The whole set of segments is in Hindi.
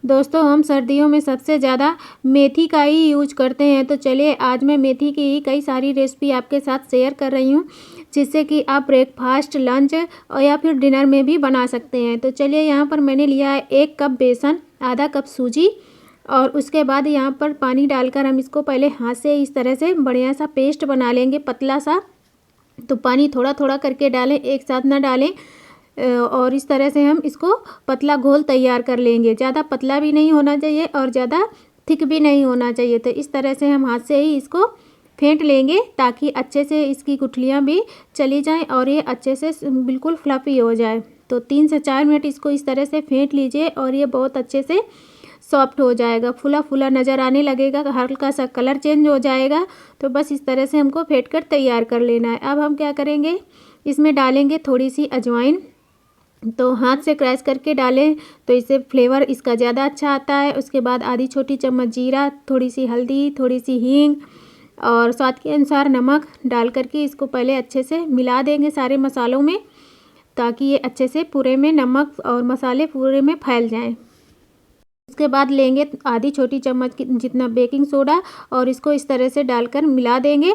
दोस्तों हम सर्दियों में सबसे ज़्यादा मेथी का ही यूज करते हैं। तो चलिए आज मैं मेथी की ही कई सारी रेसिपी आपके साथ शेयर कर रही हूँ, जिससे कि आप ब्रेकफास्ट, लंच और या फिर डिनर में भी बना सकते हैं। तो चलिए यहाँ पर मैंने लिया है 1 कप बेसन, आधा कप सूजी और उसके बाद यहाँ पर पानी डालकर हम इसको पहले हाथ से इस तरह से बढ़िया सा पेस्ट बना लेंगे, पतला सा। तो पानी थोड़ा थोड़ा करके डालें, एक साथ ना डालें। और इस तरह से हम इसको पतला घोल तैयार कर लेंगे। ज़्यादा पतला भी नहीं होना चाहिए और ज़्यादा थिक भी नहीं होना चाहिए। तो इस तरह से हम हाथ से ही इसको फेंट लेंगे, ताकि अच्छे से इसकी गुठलियाँ भी चली जाएं और ये अच्छे से बिल्कुल फ्लफ़ी हो जाए। तो 3 से 4 मिनट इसको इस तरह से फेंट लीजिए और ये बहुत अच्छे से सॉफ्ट हो जाएगा, फूला फूला नज़र आने लगेगा, हल्का सा कलर चेंज हो जाएगा। तो बस इस तरह से हमको फेंट कर तैयार कर लेना है। अब हम क्या करेंगे, इसमें डालेंगे थोड़ी सी अजवाइन। तो हाथ से क्रैश करके डालें तो इससे फ्लेवर इसका ज़्यादा अच्छा आता है। उसके बाद आधी छोटी चम्मच जीरा, थोड़ी सी हल्दी, थोड़ी सी हींग और स्वाद के अनुसार नमक डाल करके इसको पहले अच्छे से मिला देंगे सारे मसालों में, ताकि ये अच्छे से पूरे में नमक और मसाले पूरे में फैल जाएं। उसके बाद लेंगे आधी छोटी चम्मच जितना बेकिंग सोडा और इसको इस तरह से डालकर मिला देंगे।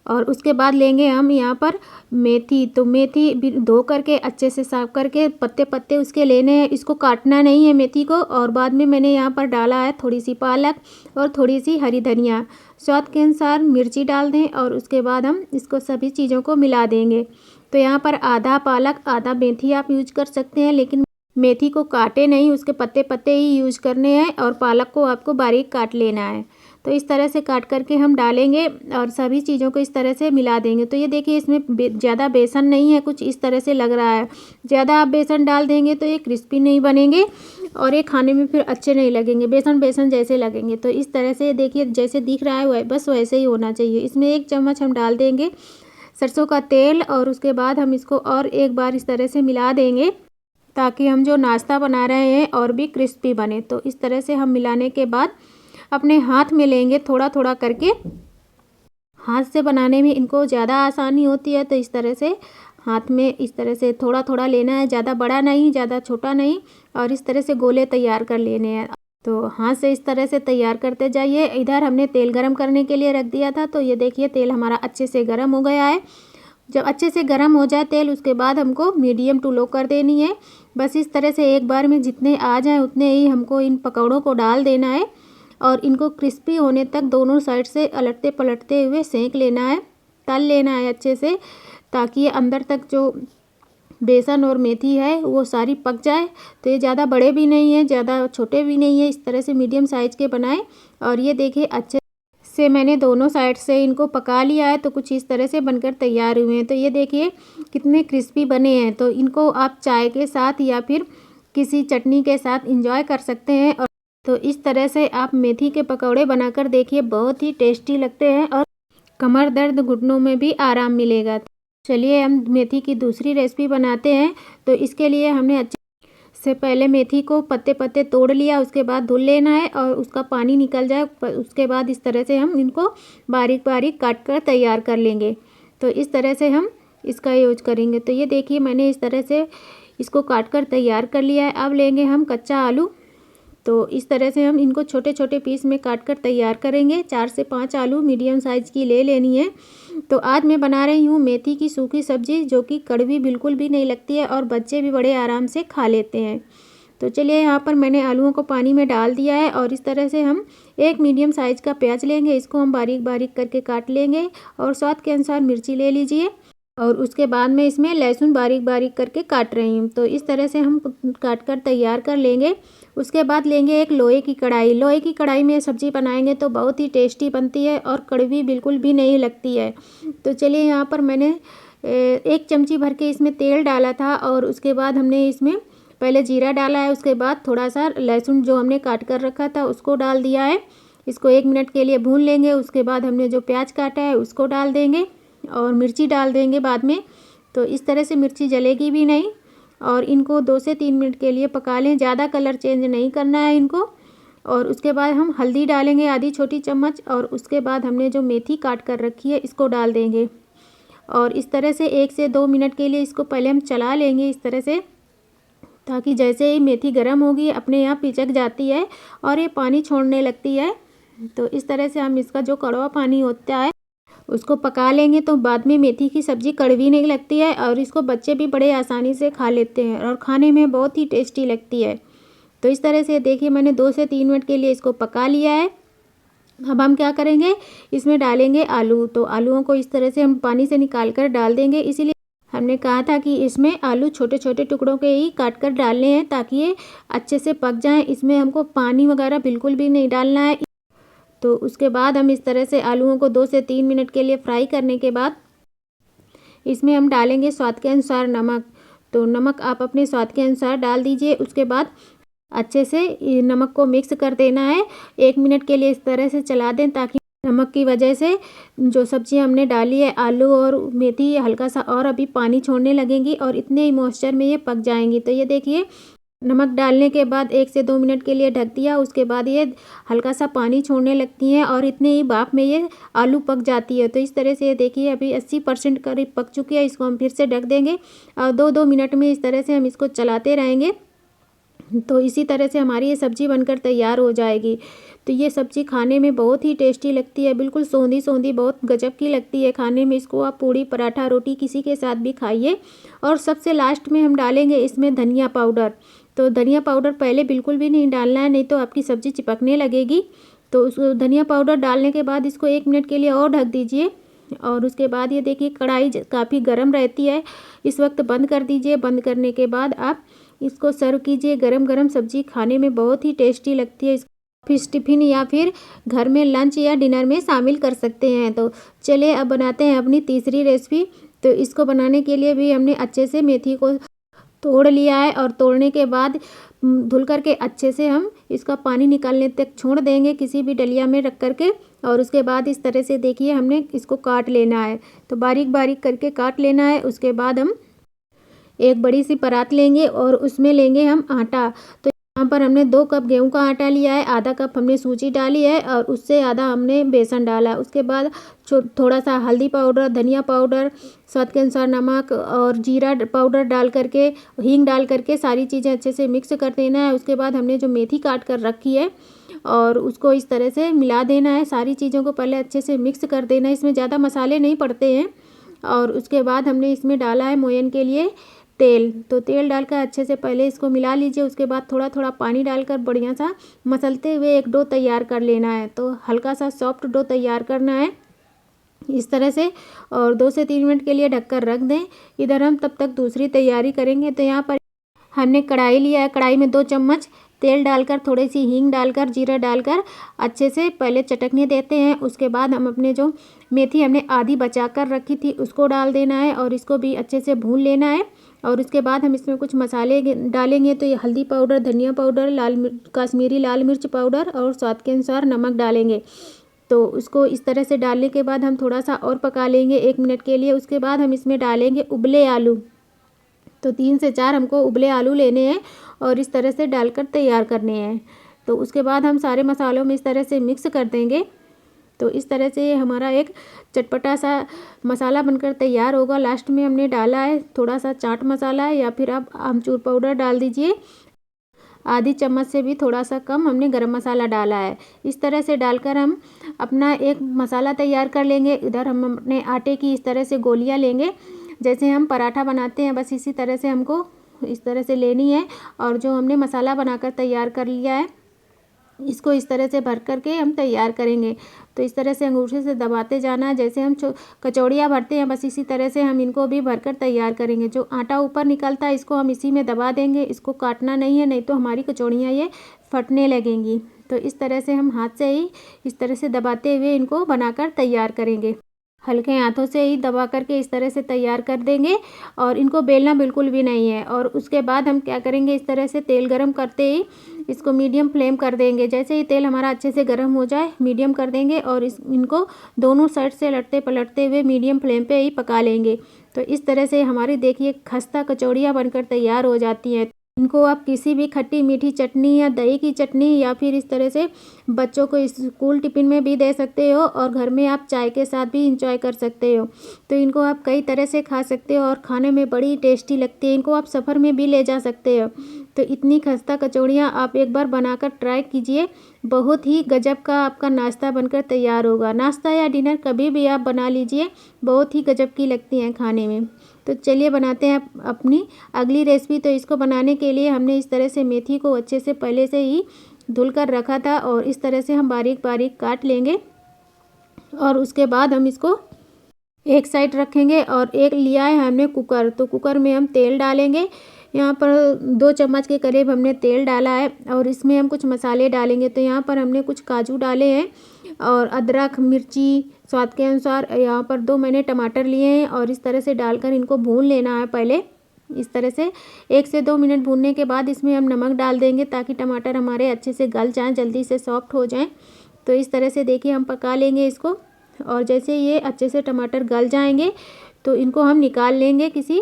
और उसके बाद लेंगे हम यहाँ पर मेथी। तो मेथी भी धो करके अच्छे से साफ करके पत्ते पत्ते उसके लेने हैं, इसको काटना नहीं है मेथी को। और बाद में मैंने यहाँ पर डाला है थोड़ी सी पालक और थोड़ी सी हरी धनिया। स्वाद के अनुसार मिर्ची डाल दें और उसके बाद हम इसको सभी चीज़ों को मिला देंगे। तो यहाँ पर आधा पालक आधा मेथी आप यूज कर सकते हैं, लेकिन मेथी को काटे नहीं, उसके पत्ते पत्ते ही यूज करने हैं और पालक को आपको बारीक काट लेना है। तो इस तरह से काट करके हम डालेंगे और सभी चीज़ों को इस तरह से मिला देंगे। तो ये देखिए इसमें ज़्यादा बेसन नहीं है, कुछ इस तरह से लग रहा है। ज़्यादा आप बेसन डाल देंगे तो ये क्रिस्पी नहीं बनेंगे और ये खाने में फिर अच्छे नहीं लगेंगे, बेसन बेसन जैसे लगेंगे। तो इस तरह से देखिए जैसे दिख रहा है बस वैसे ही होना चाहिए। इसमें 1 चम्मच हम डाल देंगे सरसों का तेल और उसके बाद हम इसको और एक बार इस तरह से मिला देंगे, ताकि हम जो नाश्ता बना रहे हैं और भी क्रिस्पी बने। तो इस तरह से हम मिलाने के बाद अपने हाथ में लेंगे थोड़ा थोड़ा करके। हाथ से बनाने में इनको ज़्यादा आसानी होती है, तो इस तरह से हाथ में इस तरह से थोड़ा थोड़ा लेना है, ज़्यादा बड़ा नहीं ज़्यादा छोटा नहीं। और इस तरह से गोले तैयार कर लेने हैं। तो हाथ से इस तरह से तैयार करते जाइए। इधर हमने तेल गरम करने के लिए रख दिया था। तो ये देखिए तेल हमारा अच्छे से गरम हो गया है। जब अच्छे से गरम हो जाए तेल, उसके बाद हमको मीडियम टू लो कर देनी है। बस इस तरह से एक बार में जितने आ जाएँ उतने ही हमको इन पकौड़ों को डाल देना है और इनको क्रिस्पी होने तक दोनों साइड से अलटते पलटते हुए सेंक लेना है, तल लेना है अच्छे से, ताकि ये अंदर तक जो बेसन और मेथी है वो सारी पक जाए। तो ये ज़्यादा बड़े भी नहीं है ज़्यादा छोटे भी नहीं है, इस तरह से मीडियम साइज़ के बनाएं। और ये देखिए अच्छे से मैंने दोनों साइड से इनको पका लिया है, तो कुछ इस तरह से बनकर तैयार हुए हैं। तो ये देखिए कितने क्रिस्पी बने हैं। तो इनको आप चाय के साथ या फिर किसी चटनी के साथ इंजॉय कर सकते हैं। और तो इस तरह से आप मेथी के पकौड़े बनाकर देखिए, बहुत ही टेस्टी लगते हैं और कमर दर्द घुटनों में भी आराम मिलेगा। चलिए हम मेथी की दूसरी रेसिपी बनाते हैं। तो इसके लिए हमने अच्छे से पहले मेथी को पत्ते पत्ते तोड़ लिया, उसके बाद धुल लेना है और उसका पानी निकल जाए। उसके बाद इस तरह से हम इनको बारीक बारीक काट कर तैयार कर लेंगे। तो इस तरह से हम इसका यूज करेंगे। तो ये देखिए मैंने इस तरह से इसको काट कर तैयार कर लिया है। अब लेंगे हम कच्चा आलू। तो इस तरह से हम इनको छोटे छोटे पीस में काट कर तैयार करेंगे। 4 से 5 आलू मीडियम साइज़ की ले लेनी है। तो आज मैं बना रही हूँ मेथी की सूखी सब्जी, जो कि कड़वी बिल्कुल भी नहीं लगती है और बच्चे भी बड़े आराम से खा लेते हैं। तो चलिए यहाँ पर मैंने आलूओं को पानी में डाल दिया है और इस तरह से हम एक मीडियम साइज़ का प्याज लेंगे, इसको हम बारीक बारीक करके काट लेंगे और स्वाद के अनुसार मिर्ची ले लीजिए। और उसके बाद में इसमें लहसुन बारीक बारीक करके काट रही हूँ। तो इस तरह से हम काट कर तैयार कर लेंगे। उसके बाद लेंगे एक लोहे की कढ़ाई। लोहे की कढ़ाई में सब्ज़ी बनाएंगे तो बहुत ही टेस्टी बनती है और कड़वी बिल्कुल भी नहीं लगती है। तो चलिए यहाँ पर मैंने 1 चमची भर के इसमें तेल डाला था और उसके बाद हमने इसमें पहले जीरा डाला है, उसके बाद थोड़ा सा लहसुन जो हमने काट कर रखा था उसको डाल दिया है। इसको 1 मिनट के लिए भून लेंगे। उसके बाद हमने जो प्याज काटा है उसको डाल देंगे और मिर्ची डाल देंगे बाद में। तो इस तरह से मिर्ची जलेगी भी नहीं और इनको 2 से 3 मिनट के लिए पका लें, ज़्यादा कलर चेंज नहीं करना है इनको। और उसके बाद हम हल्दी डालेंगे आधी छोटी चम्मच और उसके बाद हमने जो मेथी काट कर रखी है इसको डाल देंगे और इस तरह से 1 से 2 मिनट के लिए इसको पहले हम चला लेंगे इस तरह से, ताकि जैसे ही मेथी गर्म होगी अपने आप पिचक जाती है और ये पानी छोड़ने लगती है। तो इस तरह से हम इसका जो कड़वा पानी होता है उसको पका लेंगे तो बाद में मेथी की सब्ज़ी कड़वी नहीं लगती है और इसको बच्चे भी बड़े आसानी से खा लेते हैं और खाने में बहुत ही टेस्टी लगती है। तो इस तरह से देखिए मैंने 2 से 3 मिनट के लिए इसको पका लिया है। अब हम क्या करेंगे, इसमें डालेंगे आलू। तो आलूओं को इस तरह से हम पानी से निकाल कर डाल देंगे। इसीलिए हमने कहा था कि इसमें आलू छोटे छोटे टुकड़ों के ही काट कर डालने हैं ताकि ये अच्छे से पक जाएं। इसमें हमको पानी वगैरह बिल्कुल भी नहीं डालना है। तो उसके बाद हम इस तरह से आलूओं को 2 से 3 मिनट के लिए फ्राई करने के बाद इसमें हम डालेंगे स्वाद के अनुसार नमक। तो नमक आप अपने स्वाद के अनुसार डाल दीजिए। उसके बाद अच्छे से नमक को मिक्स कर देना है। 1 मिनट के लिए इस तरह से चला दें ताकि नमक की वजह से जो सब्ज़ियाँ हमने डाली है आलू और मेथी हल्का सा और अभी पानी छोड़ने लगेंगी और इतने ही मॉइस्चर में ये पक जाएंगी। तो ये देखिए नमक डालने के बाद 1 से 2 मिनट के लिए ढक दिया। उसके बाद ये हल्का सा पानी छोड़ने लगती हैं और इतने ही भाप में ये आलू पक जाती है। तो इस तरह से ये देखिए अभी 80% करीब पक चुकी है। इसको हम फिर से ढक देंगे और 2-2 मिनट में इस तरह से हम इसको चलाते रहेंगे। तो इसी तरह से हमारी ये सब्ज़ी बनकर तैयार हो जाएगी। तो ये सब्ज़ी खाने में बहुत ही टेस्टी लगती है, बिल्कुल सौंधी सौंधी बहुत गजब की लगती है खाने में। इसको आप पूड़ी पराठा रोटी किसी के साथ भी खाइए। और सबसे लास्ट में हम डालेंगे इसमें धनिया पाउडर। तो धनिया पाउडर पहले बिल्कुल भी नहीं डालना है, नहीं तो आपकी सब्ज़ी चिपकने लगेगी। तो उस धनिया पाउडर डालने के बाद इसको 1 मिनट के लिए और ढक दीजिए। और उसके बाद ये देखिए कढ़ाई काफ़ी गर्म रहती है, इस वक्त बंद कर दीजिए। बंद करने के बाद आप इसको सर्व कीजिए। गरम गरम सब्ज़ी खाने में बहुत ही टेस्टी लगती है। फिश टिफ़िन या फिर घर में लंच या डिनर में शामिल कर सकते हैं। तो चलिए अब बनाते हैं अपनी तीसरी रेसिपी। तो इसको बनाने के लिए भी हमने अच्छे से मेथी को तोड़ लिया है और तोड़ने के बाद धुल करके अच्छे से हम इसका पानी निकालने तक छोड़ देंगे किसी भी डलिया में रख करके। और उसके बाद इस तरह से देखिए हमने इसको काट लेना है। तो बारीक बारीक करके काट लेना है। उसके बाद हम एक बड़ी सी परात लेंगे और उसमें लेंगे हम आटा। तो यहाँ पर हमने 2 कप गेहूं का आटा लिया है, आधा कप हमने सूजी डाली है और उससे आधा हमने बेसन डाला। उसके बाद थोड़ा सा हल्दी पाउडर, धनिया पाउडर, स्वाद के अनुसार नमक और जीरा पाउडर डाल करके, हींग डाल करके सारी चीज़ें अच्छे से मिक्स कर देना है। उसके बाद हमने जो मेथी काट कर रखी है और उसको इस तरह से मिला देना है। सारी चीज़ों को पहले अच्छे से मिक्स कर देना है, इसमें ज़्यादा मसाले नहीं पड़ते हैं। और उसके बाद हमने इसमें डाला है मोयन के लिए तेल। तो तेल डालकर अच्छे से पहले इसको मिला लीजिए। उसके बाद थोड़ा थोड़ा पानी डालकर बढ़िया सा मसलते हुए एक डो तैयार कर लेना है। तो हल्का सा सॉफ्ट डो तैयार करना है इस तरह से। और 2 से 3 मिनट के लिए ढककर रख दें। इधर हम तब तक दूसरी तैयारी करेंगे। तो यहाँ पर हमने कढ़ाई लिया है, कढ़ाई में 2 चम्मच तेल डालकर, थोड़ी सी हींग डालकर, जीरा डालकर अच्छे से पहले चटकने देते हैं। उसके बाद हम अपने जो मेथी हमने आधी बचा कर रखी थी उसको डाल देना है और इसको भी अच्छे से भून लेना है। और उसके बाद हम इसमें कुछ मसाले डालेंगे। तो ये हल्दी पाउडर, धनिया पाउडर, कश्मीरी लाल मिर्च पाउडर और स्वाद के अनुसार नमक डालेंगे। तो उसको इस तरह से डालने के बाद हम थोड़ा सा और पका लेंगे 1 मिनट के लिए। उसके बाद हम इसमें डालेंगे उबले आलू। तो 3 से 4 हमको उबले आलू लेने हैं और इस तरह से डालकर तैयार करने हैं। तो उसके बाद हम सारे मसालों में इस तरह से मिक्स कर देंगे। तो इस तरह से हमारा एक चटपटा सा मसाला बनकर तैयार होगा। लास्ट में हमने डाला है थोड़ा सा चाट मसाला या फिर आप आमचूर पाउडर डाल दीजिए। आधी चम्मच से भी थोड़ा सा कम हमने गरम मसाला डाला है। इस तरह से डालकर हम अपना एक मसाला तैयार कर लेंगे। इधर हम अपने आटे की इस तरह से गोलियां लेंगे, जैसे हम पराठा बनाते हैं बस इसी तरह से हमको इस तरह से लेनी है। और जो हमने मसाला बनाकर तैयार कर लिया है इसको इस तरह से भर करके हम तैयार करेंगे। तो इस तरह से अंगूठे से दबाते जाना है, जैसे हम कचौड़ियाँ भरते हैं बस इसी तरह से हम इनको भी भरकर तैयार करेंगे। जो आटा ऊपर निकलता है इसको हम इसी में दबा देंगे, इसको काटना नहीं है, नहीं तो हमारी कचौड़ियाँ ये फटने लगेंगी। तो इस तरह से हम हाथ से ही इस तरह से दबाते हुए इनको बनाकर तैयार करेंगे। हल्के हाथों से ही दबा करके इस तरह से तैयार कर देंगे और इनको बेलना बिल्कुल भी नहीं है। और उसके बाद हम क्या करेंगे, इस तरह से तेल गरम करते ही इसको मीडियम फ्लेम कर देंगे। जैसे ही तेल हमारा अच्छे से गरम हो जाए मीडियम कर देंगे और इनको दोनों साइड से लटते पलटते हुए मीडियम फ्लेम पे ही पका लेंगे। तो इस तरह से हमारी देखिए खस्ता कचौड़ियाँ बनकर तैयार हो जाती हैं। इनको आप किसी भी खट्टी मीठी चटनी या दही की चटनी या फिर इस तरह से बच्चों को स्कूल टिफ़िन में भी दे सकते हो और घर में आप चाय के साथ भी इंजॉय कर सकते हो। तो इनको आप कई तरह से खा सकते हो और खाने में बड़ी टेस्टी लगती है। इनको आप सफ़र में भी ले जा सकते हो। तो इतनी खस्ता कचौड़ियाँ आप एक बार बनाकर ट्राई कीजिए, बहुत ही गजब का आपका नाश्ता बनकर तैयार होगा। नाश्ता या डिनर कभी भी आप बना लीजिए, बहुत ही गजब की लगती हैं खाने में। तो चलिए बनाते हैं अपनी अगली रेसिपी। तो इसको बनाने के लिए हमने इस तरह से मेथी को अच्छे से पहले से ही धुल कर रखा था और इस तरह से हम बारीक बारीक काट लेंगे और उसके बाद हम इसको एक साइड रखेंगे। और एक लिया है हमने कुकर, तो कुकर में हम तेल डालेंगे। यहाँ पर 2 चम्मच के करीब हमने तेल डाला है और इसमें हम कुछ मसाले डालेंगे। तो यहाँ पर हमने कुछ काजू डाले हैं और अदरक, मिर्ची स्वाद के अनुसार। यहाँ पर 2 मैंने टमाटर लिए हैं और इस तरह से डालकर इनको भून लेना है पहले। इस तरह से 1 से 2 मिनट भूनने के बाद इसमें हम नमक डाल देंगे ताकि टमाटर हमारे अच्छे से गल जाएँ, जल्दी से सॉफ्ट हो जाएँ। तो इस तरह से देखिए हम पका लेंगे इसको और जैसे ये अच्छे से टमाटर गल जाएंगे तो इनको हम निकाल लेंगे किसी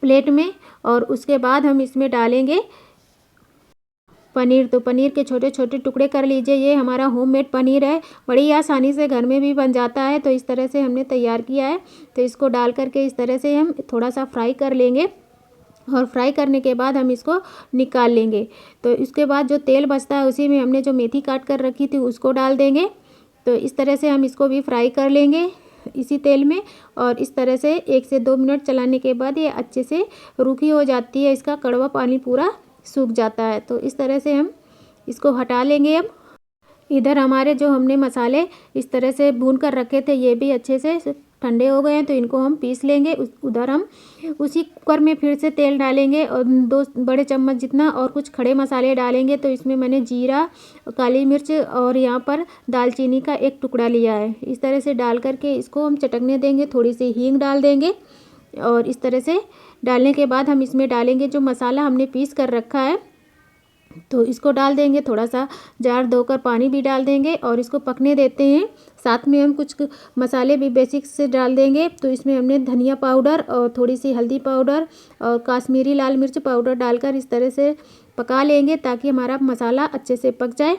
प्लेट में। और उसके बाद हम इसमें डालेंगे पनीर। तो पनीर के छोटे छोटे टुकड़े कर लीजिए। ये हमारा होममेड पनीर है, बड़ी आसानी से घर में भी बन जाता है। तो इस तरह से हमने तैयार किया है। तो इसको डाल करके इस तरह से हम थोड़ा सा फ्राई कर लेंगे और फ्राई करने के बाद हम इसको निकाल लेंगे। तो इसके बाद जो तेल बचता है उसी में हमने जो मेथी काट कर रखी थी उसको डाल देंगे। तो इस तरह से हम इसको भी फ्राई कर लेंगे इसी तेल में। और इस तरह से 1 से 2 मिनट चलाने के बाद ये अच्छे से रूखी हो जाती है, इसका कड़वा पानी पूरा सूख जाता है। तो इस तरह से हम इसको हटा लेंगे। अब इधर हमारे जो हमने मसाले इस तरह से भून कर रखे थे ये भी अच्छे से ठंडे हो गए हैं, तो इनको हम पीस लेंगे। उधर हम उसी कुकर में फिर से तेल डालेंगे और 2 बड़े चम्मच जितना और कुछ खड़े मसाले डालेंगे। तो इसमें मैंने जीरा, काली मिर्च और यहाँ पर दालचीनी का 1 टुकड़ा लिया है। इस तरह से डाल करके इसको हम चटकने देंगे। थोड़ी सी हींग डाल देंगे और इस तरह से डालने के बाद हम इसमें डालेंगे जो मसाला हमने पीस कर रखा है, तो इसको डाल देंगे। थोड़ा सा जार धोकर पानी भी डाल देंगे और इसको पकने देते हैं। साथ में हम कुछ मसाले भी बेसिक से डाल देंगे। तो इसमें हमने धनिया पाउडर और थोड़ी सी हल्दी पाउडर और काश्मीरी लाल मिर्च पाउडर डालकर इस तरह से पका लेंगे ताकि हमारा मसाला अच्छे से पक जाए।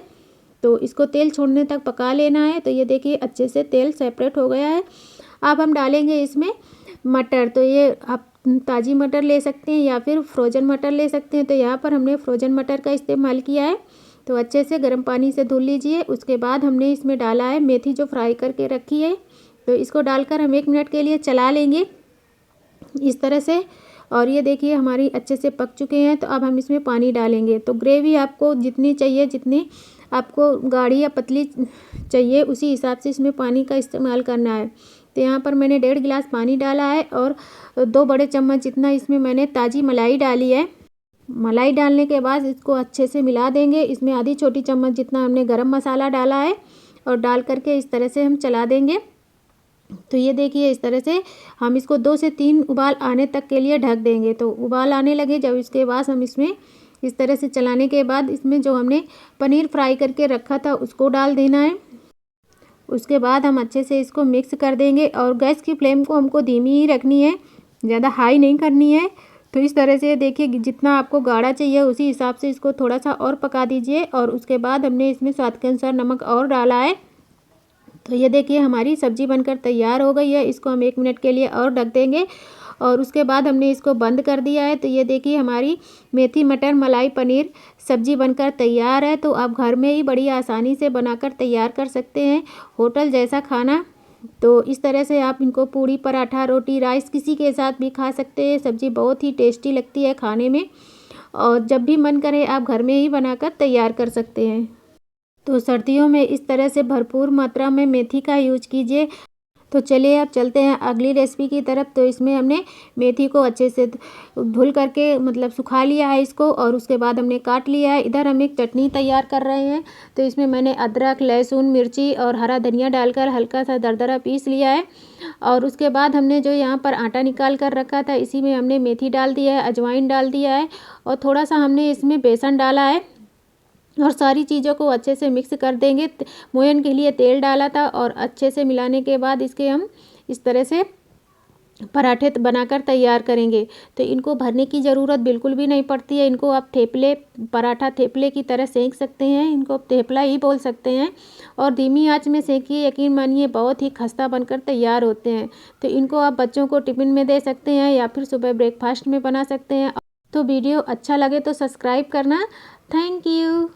तो इसको तेल छोड़ने तक पका लेना है। तो ये देखिए अच्छे से तेल सेपरेट हो गया है। अब हम डालेंगे इसमें मटर। तो ये आप ताज़ी मटर ले सकते हैं या फिर फ्रोज़न मटर ले सकते हैं। तो यहाँ पर हमने फ्रोज़न मटर का इस्तेमाल किया है। तो अच्छे से गर्म पानी से धुल लीजिए। उसके बाद हमने इसमें डाला है मेथी जो फ्राई करके रखी है। तो इसको डालकर हम 1 मिनट के लिए चला लेंगे इस तरह से। और ये देखिए हमारी अच्छे से पक चुके हैं। तो अब हम इसमें पानी डालेंगे। तो ग्रेवी आपको जितनी चाहिए, जितनी आपको गाढ़ी या पतली चाहिए उसी हिसाब से इसमें पानी का इस्तेमाल करना है। तो यहाँ पर मैंने 1.5 गिलास पानी डाला है और 2 बड़े चम्मच जितना इसमें मैंने ताज़ी मलाई डाली है। मलाई डालने के बाद इसको अच्छे से मिला देंगे। इसमें आधी छोटी चम्मच जितना हमने गरम मसाला डाला है और डाल करके इस तरह से हम चला देंगे। तो ये देखिए इस तरह से हम इसको 2 से 3 उबाल आने तक के लिए ढक देंगे। तो उबाल आने लगे जब, इसके बाद हम इसमें इस तरह से चलाने के बाद इसमें जो हमने पनीर फ्राई करके रखा था उसको डाल देना है। उसके बाद हम अच्छे से इसको मिक्स कर देंगे और गैस की फ्लेम को हमको धीमी ही रखनी है, ज़्यादा हाई नहीं करनी है। तो इस तरह से देखिए जितना आपको गाढ़ा चाहिए उसी हिसाब से इसको थोड़ा सा और पका दीजिए। और उसके बाद हमने इसमें स्वाद के अनुसार नमक और डाला है। तो ये देखिए हमारी सब्ज़ी बनकर तैयार हो गई है। इसको हम 1 मिनट के लिए और ढक देंगे और उसके बाद हमने इसको बंद कर दिया है। तो ये देखिए हमारी मेथी मटर मलाई पनीर सब्ज़ी बनकर तैयार है। तो आप घर में ही बड़ी आसानी से बनाकर तैयार कर सकते हैं होटल जैसा खाना। तो इस तरह से आप इनको पूड़ी, पराठा, रोटी, राइस किसी के साथ भी खा सकते हैं। सब्ज़ी बहुत ही टेस्टी लगती है खाने में और जब भी मन करे आप घर में ही बनाकर तैयार कर सकते हैं। तो सर्दियों में इस तरह से भरपूर मात्रा में मेथी का यूज कीजिए। तो चलिए अब चलते हैं अगली रेसिपी की तरफ। तो इसमें हमने मेथी को अच्छे से धुल करके मतलब सुखा लिया है इसको और उसके बाद हमने काट लिया है। इधर हम एक चटनी तैयार कर रहे हैं। तो इसमें मैंने अदरक, लहसुन, मिर्ची और हरा धनिया डालकर हल्का सा दरदरा पीस लिया है। और उसके बाद हमने जो यहाँ पर आटा निकाल कर रखा था इसी में हमने मेथी डाल दिया है, अजवाइन डाल दिया है और थोड़ा सा हमने इसमें बेसन डाला है और सारी चीज़ों को अच्छे से मिक्स कर देंगे। मोयन के लिए तेल डाला था और अच्छे से मिलाने के बाद इसके हम इस तरह से पराठे बनाकर तैयार करेंगे। तो इनको भरने की ज़रूरत बिल्कुल भी नहीं पड़ती है। इनको आप थेपले, पराठा थेपले की तरह सेंक सकते हैं। इनको थेपला ही बोल सकते हैं और धीमी आंच में सेंकिए, यकीन मानिए बहुत ही खस्ता बनकर तैयार होते हैं। तो इनको आप बच्चों को टिफ़िन में दे सकते हैं या फिर सुबह ब्रेकफास्ट में बना सकते हैं। तो वीडियो अच्छा लगे तो सब्सक्राइब करना। Thank you.